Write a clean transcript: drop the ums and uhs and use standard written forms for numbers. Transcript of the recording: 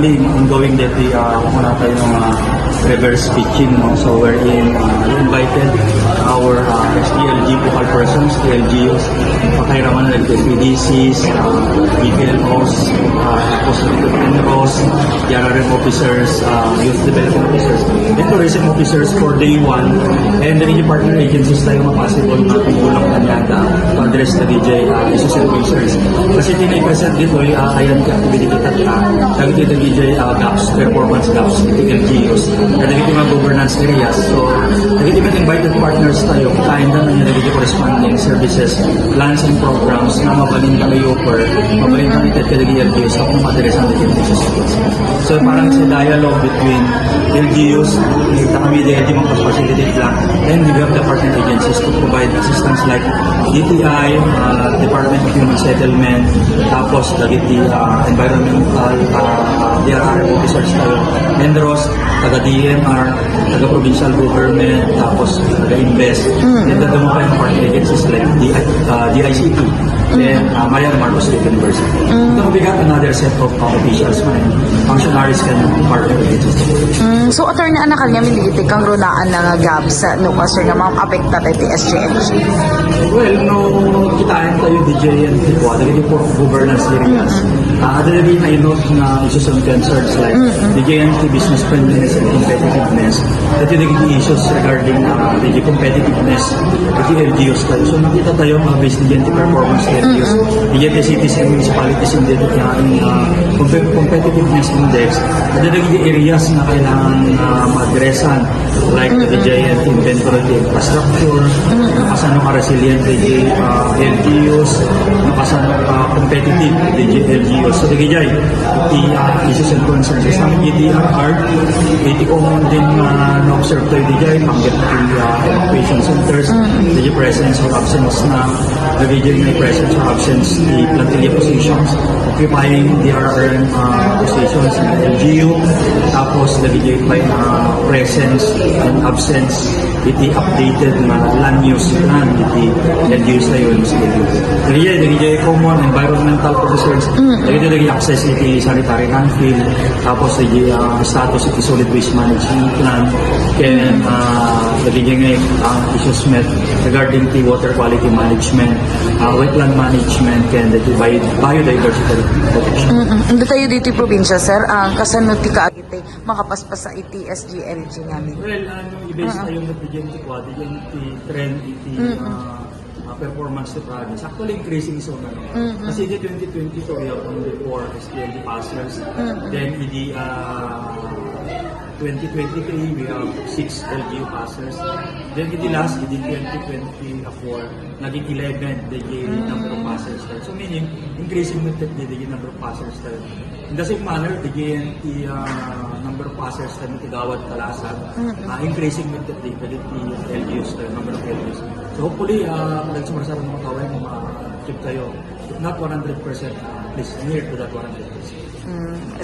Ongoing that muna tayo ng reverse pitching, no? So wherein we invited our STLG local persons, TLGUs, pakairaman like the PDCs, BPLOs, tapos NROs, DRRM officers, youth development officers, and tourism officers for day 1. And the DJ partner agencies tayo possible na tumulong kanyada to address the DJ issues and concerns. Kasi tinay-present dito ay ayan ka activity kita dagiti the DJ gaps, performance gaps, LGUs, dagiti mga governance areas. So, dagiti mga invited partners tayo, kain na niya dagiti corresponding services, plans and programs na mabalin ka kayo per mabalin ka itat ka dagiti LGUs na kung ma-address ang dagiti issues. So, parang sa dialogue between LGUs, kita kami dagiti mga facilitate lang, and we have the partner agencies to provide assistance like DTI, Department of Human Settlement, tapos dagiti environmental DRR officers tayo, NROS, taga-DMR, taga-provincial government, tapos taga-invest, and the mga partner agencies like DICT, and Marian Marcos State University. So we got another set of officials, functionaries can partner agencies. So, attorney anak niya militik kang runaan na gaps sa no kasi nga mga apekta tayo SGLG. Well, no, kitain tayo DJ and Tikwa, dagiti for governance areas. Adalagi I note na issues and concerns like DJ and business friendliness and competitiveness. Dati dagiti issues regarding DJ competitiveness, dagiti LGUs tayo. So, nakita tayo mga based DJ performance LGUs, DJ cities and municipalities in the competitiveness index. Adalagi areas na kailangan ma-addressan like the giant inventory infrastructure, nakasano ka resilient DJ LGUs, nakasano ka competitive DJ LGUs. So, the issues and concerns is ang EDRR, iti ko din na-observe tayo DJ, pang-get evacuation centers, DJ presence or absence na DJ na presence or absence the plantilla positions, occupying DRRM positions in LGU, tapos the DJ by presence and absence, iti updated na land use plan, iti LGU sa yun. DJ common environmental concerns, DJ access iti sanitary landfill, tapos DJ status iti solid waste management plan, and DJ issues met regarding the water quality management, wetland management, and the biodiversity protection. Hindi tayo dito probinsya, sir. Kasano ti kaagite makapaspas sa iti SGLG namin? Well, i-base tayo ng DJ trend, iti performance to province. Actually, increasing so na. Kasi the 2022, we have only 4 STLG passers. Then, in the 2023, we have 6 LGU passers. Then, in the last, in the 2024, naging 11 the number of passers. So, meaning, increasing with the number of passers. In the same manner, the number of passers na Tigawad, Talasan, increasing with the LGUs, the number of LGUs. So hopefully, dahil sumarasara ng mga kaway, ma-keep tayo, if not 100%, at least near to that 100%.